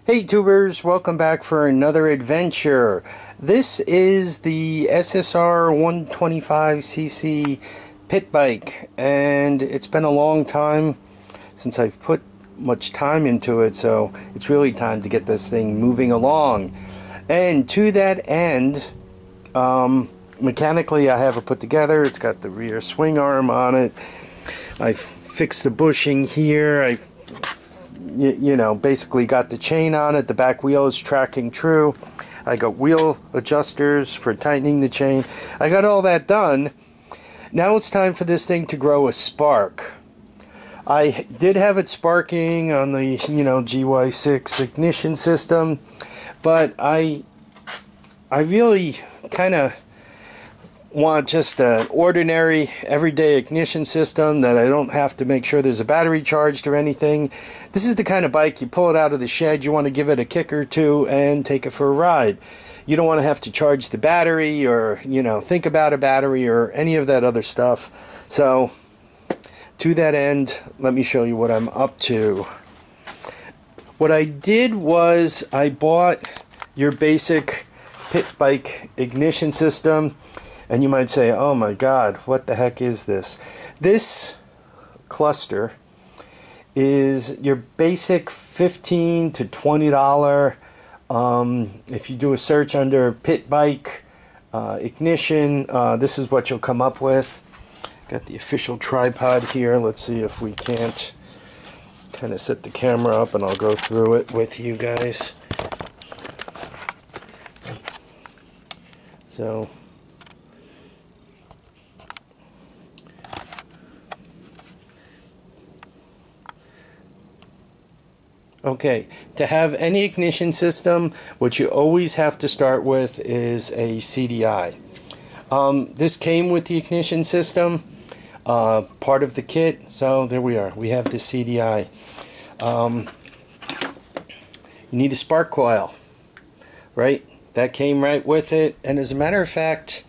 Hey tubers, welcome back for another adventure. This is the SSR 125cc pit bike, and it's been a long time since I've put much time into it, so it's really time to get this thing moving along. And to that end, mechanically I have it put together. It's got the rear swing arm on it. I fixed the bushing here. I basically got the chain on it. The back wheel is tracking true. I got wheel adjusters for tightening the chain. I got all that done. Now it's time for this thing to grow a spark. I did have it sparking on the GY6 ignition system, but I really kind of want just an ordinary everyday ignition system that I don't have to make sure there's a battery charged or anything. This is the kind of bike you pull it out of the shed, you want to give it a kick or two and take it for a ride. You don't want to have to charge the battery or think about a battery or any of that other stuff. So to that end, let me show you what I'm up to. What I did was I bought your basic pit bike ignition system. And you might say, oh my God, what the heck is this? This cluster is your basic $15 to $20. If you do a search under pit bike ignition, this is what you'll come up with. Got the official tripod here. Let's see if we can't kind of set the camera up and I'll go through it with you guys. So okay, to have any ignition system, what you always have to start with is a CDI. This came with the ignition system, part of the kit, so there we are. We have the CDI. You need a spark coil, right? That came right with it, and as a matter of fact,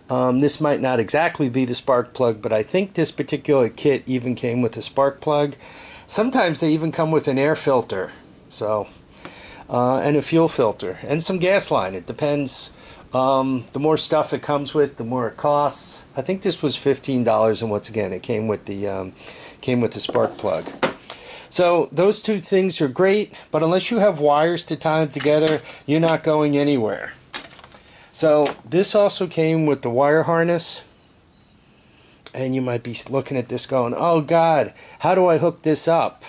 this might not exactly be the spark plug, but I think this particular kit even came with a spark plug. Sometimes they even come with an air filter, so and a fuel filter and some gas line. It depends. The more stuff it comes with, the more it costs. I think this was $15, and once again, it came with the spark plug. So those two things are great, but unless you have wires to tie them together, you're not going anywhere. So this also came with the wire harness. And you might be looking at this going, oh God, how do I hook this up?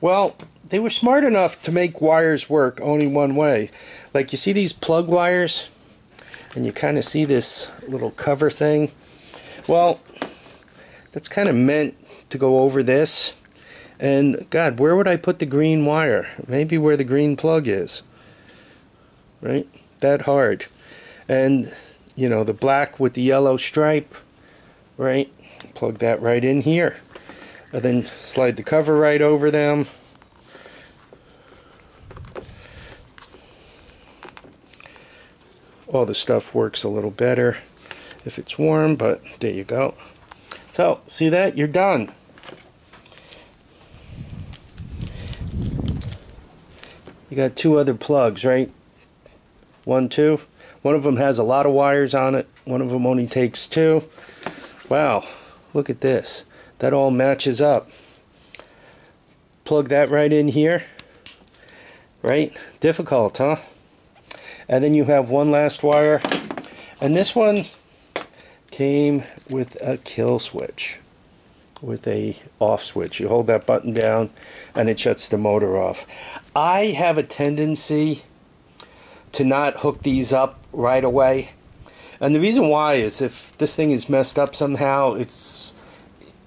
Well, they were smart enough to make wires work only one way. Like you see these plug wires, and you kind of see this little cover thing. Well, that's kind of meant to go over this. And God, where would I put the green wire? Maybe where the green plug is. Right? That hard. And, the black with the yellow stripe. Right, plug that right in here, and then slide the cover right over them. All the stuff works a little better if it's warm, but there you go. So, see that? You're done. You got two other plugs, right? 1, 2. One of them has a lot of wires on it. One of them only takes 2. Wow, look at this. That all matches up. Plug that right in here. Right? Difficult, huh? And then you have one last wire. And this one came with a kill switch. With a off switch. You hold that button down and it shuts the motor off. I have a tendency to not hook these up right away. And the reason why is if this thing is messed up somehow,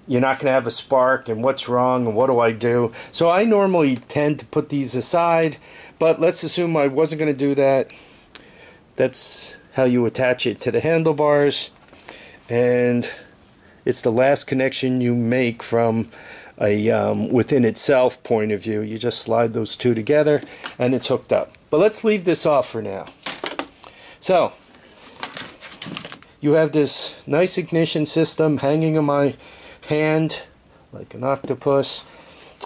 you're not going to have a spark, and what's wrong, and what do I do? So I normally tend to put these aside, but let's assume I wasn't going to do that. That's how you attach it to the handlebars, and it's the last connection you make from a within itself point of view. You just slide those two together, and it's hooked up. But let's leave this off for now. So you have this nice ignition system hanging in my hand like an octopus,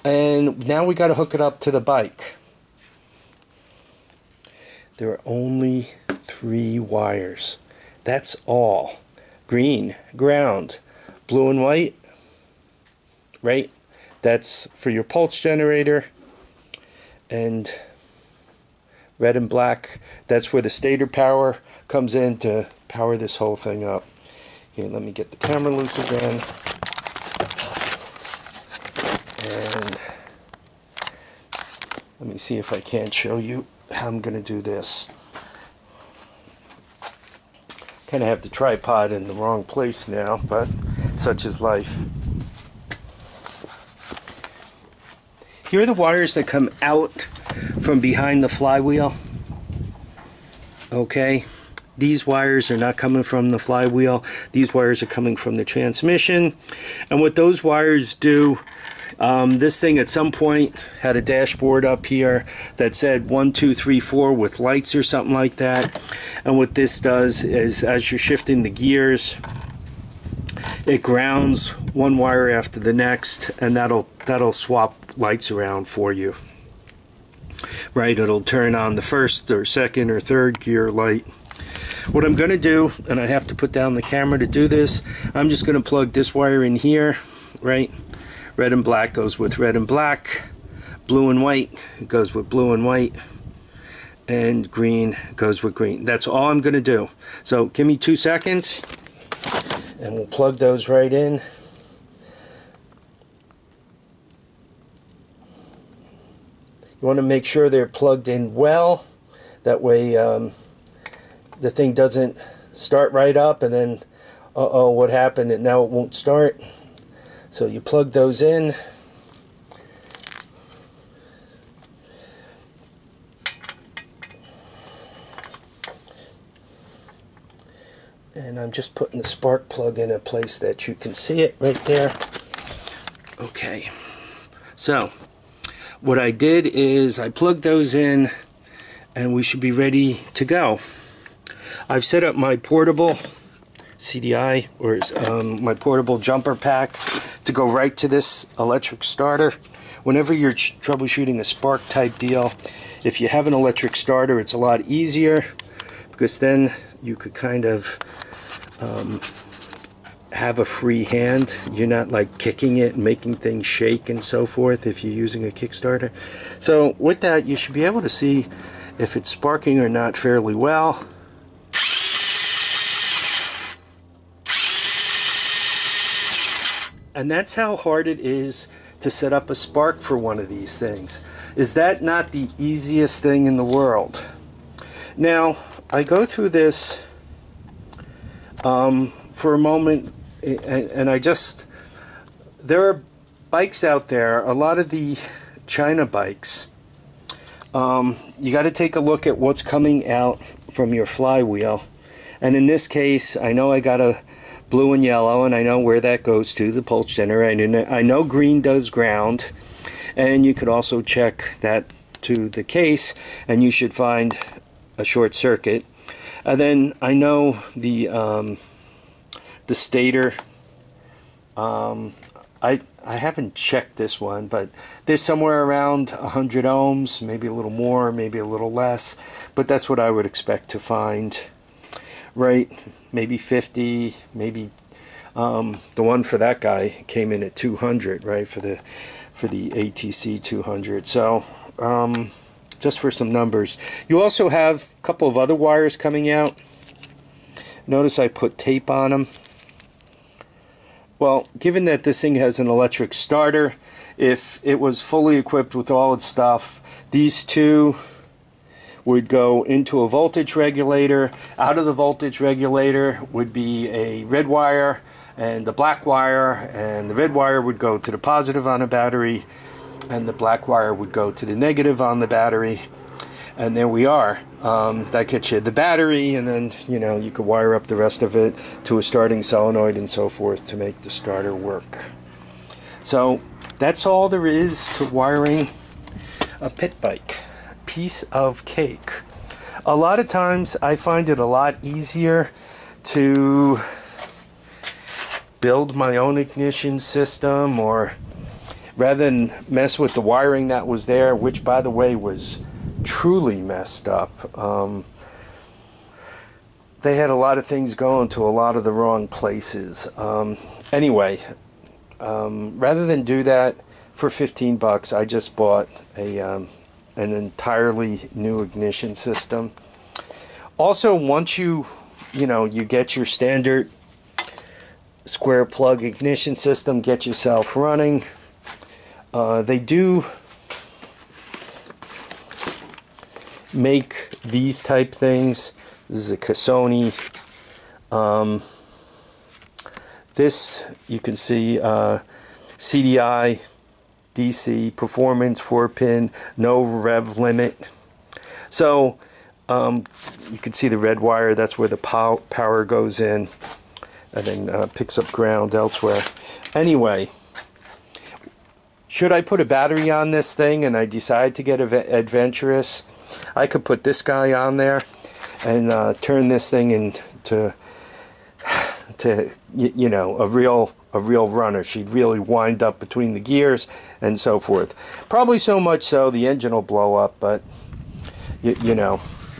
and now we got to hook it up to the bike. There are only 3 wires. That's all. Green, ground, blue and white, right? That's for your pulse generator. And red and black, that's where the stator power comes in to power this whole thing up. Here, let me get the camera loose again. And let me see if I can't show you how I'm going to do this. Kind of have the tripod in the wrong place now, but such is life. Here are the wires that come out from behind the flywheel. Okay, these wires are not coming from the flywheel. These wires are coming from the transmission. And what those wires do, this thing at some point had a dashboard up here that said 1, 2, 3, 4 with lights or something like that. And what this does is, as you're shifting the gears, it grounds one wire after the next, and that'll swap lights around for you. Right, it'll turn on the first or second or third gear light. What I'm going to do, and I have to put down the camera to do this, I'm just going to plug this wire in here, right? Red and black goes with red and black, blue and white goes with blue and white, and green goes with green. That's all I'm going to do. So give me 2 seconds, and we'll plug those right in. You want to make sure they're plugged in well. That way the thing doesn't start right up and then, uh-oh, what happened? And now it won't start. So you plug those in. And I'm just putting the spark plug in a place that you can see it right there. Okay. So what I did is I plugged those in and we should be ready to go. I've set up my portable CDI, or my portable jumper pack, to go right to this electric starter. Whenever you're troubleshooting a spark type deal, if you have an electric starter, it's a lot easier, because then you could kind of have a free hand. You're not like kicking it and making things shake and so forth if you're using a Kickstarter. So with that, you should be able to see if it's sparking or not fairly well. And that's how hard it is to set up a spark for one of these things. Is that not the easiest thing in the world? Now, I go through this for a moment, and there are bikes out there, a lot of the China bikes, you got to take a look at what's coming out from your flywheel. And in this case, I know I got a blue and yellow, and I know where that goes to, the pulse generator. I know green does ground, and you could also check that to the case, and you should find a short circuit. And then I know the stator. I haven't checked this one, but there's somewhere around 100 ohms, maybe a little more, maybe a little less, but that's what I would expect to find. Right, maybe 50, maybe the one for that guy came in at 200, right, for the ATC 200. So just for some numbers, you also have a couple of other wires coming out. Notice I put tape on them. Well, given that this thing has an electric starter, if it was fully equipped with all its stuff, these two would go into a voltage regulator. Out of the voltage regulator would be a red wire and a black wire, and the red wire would go to the positive on the battery, and the black wire would go to the negative on the battery. And there we are. That gets you the battery, and then you could wire up the rest of it to a starting solenoid and so forth to make the starter work. So that's all there is to wiring a pit bike. Piece of cake. A lot of times I find it a lot easier to build my own ignition system, or rather than mess with the wiring that was there, which by the way was truly messed up. They had a lot of things going to a lot of the wrong places. Anyway, rather than do that for 15 bucks, I just bought an entirely new ignition system. Also, once you get your standard square plug ignition system, get yourself running. They do make these type things. This is a Cassoni. This, you can see, CDI, DC, performance, 4-pin, no rev limit. So, you can see the red wire, that's where the power goes in, and then picks up ground elsewhere. Anyway, should I put a battery on this thing and I decide to get adventurous, I could put this guy on there and turn this thing into a real runner. She'd really wind up between the gears and so forth. Probably so much so the engine will blow up, but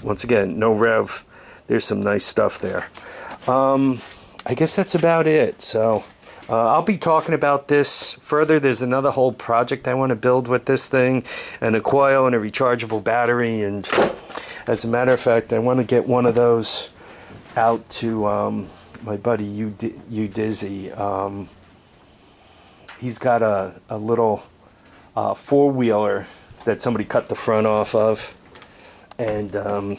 once again, no rev. There's some nice stuff there. I guess that's about it. So I'll be talking about this further. There's another whole project I want to build with this thing, and a coil and a rechargeable battery. And as a matter of fact, I want to get one of those out to my buddy Dizzy. He's got a little four-wheeler that somebody cut the front off of, and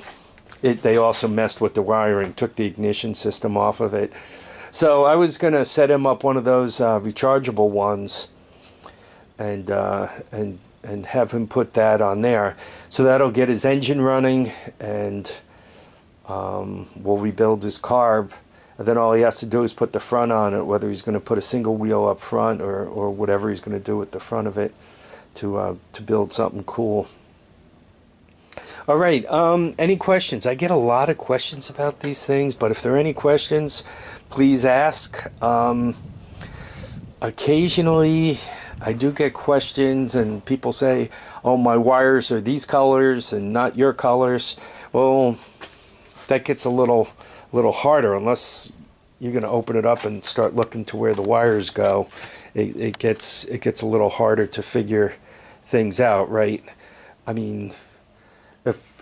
they also messed with the wiring, took the ignition system off of it. So I was going to set him up one of those rechargeable ones, and have him put that on there. So that'll get his engine running, and we'll rebuild his carb. And then all he has to do is put the front on it, whether he's going to put a single wheel up front or whatever he's going to do with the front of it to build something cool. All right, any questions? I get a lot of questions about these things, but if there are any questions, please ask. Occasionally, I do get questions and people say, oh, my wires are these colors and not your colors. Well, that gets a little harder unless you're going to open it up and start looking to where the wires go. It gets a little harder to figure things out, right? I mean,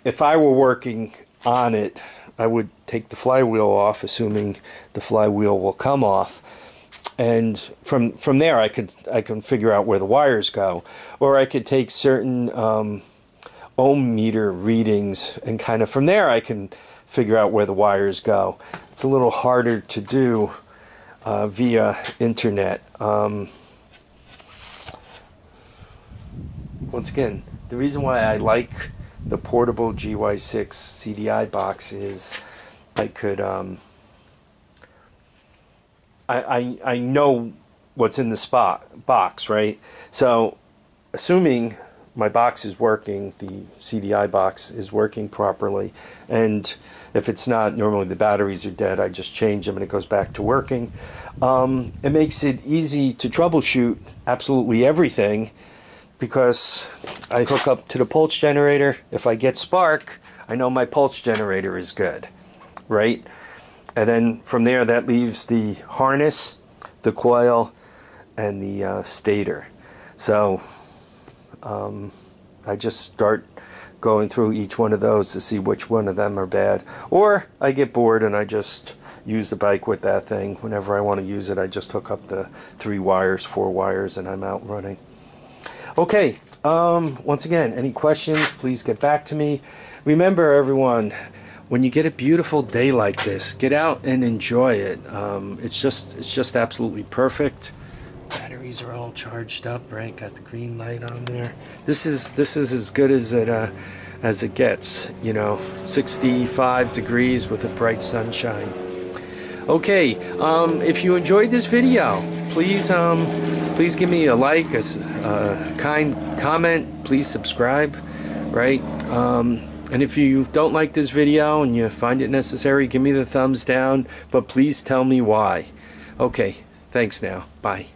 if I were working on it, I would take the flywheel off, assuming the flywheel will come off, and from there I can figure out where the wires go, or I could take certain ohm meter readings, and kind of from there I can figure out where the wires go. It's a little harder to do via internet. Once again, the reason why I like the portable GY6 CDI box is I could I know what's in the box, right? So assuming my box is working, the CDI box is working properly, and if it's not, normally the batteries are dead, I just change them and it goes back to working. It makes it easy to troubleshoot absolutely everything, because I hook up to the pulse generator. If I get spark, I know my pulse generator is good, right? And then from there, that leaves the harness, the coil, and the stator. So I just start going through each one of those to see which one of them are bad. Or I get bored and I just use the bike with that thing. Whenever I want to use it, I just hook up the 3 wires, 4 wires, and I'm out running. Okay, once again, any questions, please get back to me. Remember, everyone, when you get a beautiful day like this, get out and enjoy it. It's just absolutely perfect. Batteries are all charged up, right? Got the green light on there. This is as good as it gets. 65 degrees with a bright sunshine. Okay, if you enjoyed this video, please give me a like, a kind comment. Please subscribe, right? And if you don't like this video and you find it necessary, give me the thumbs down, but please tell me why. Okay, thanks now. Bye.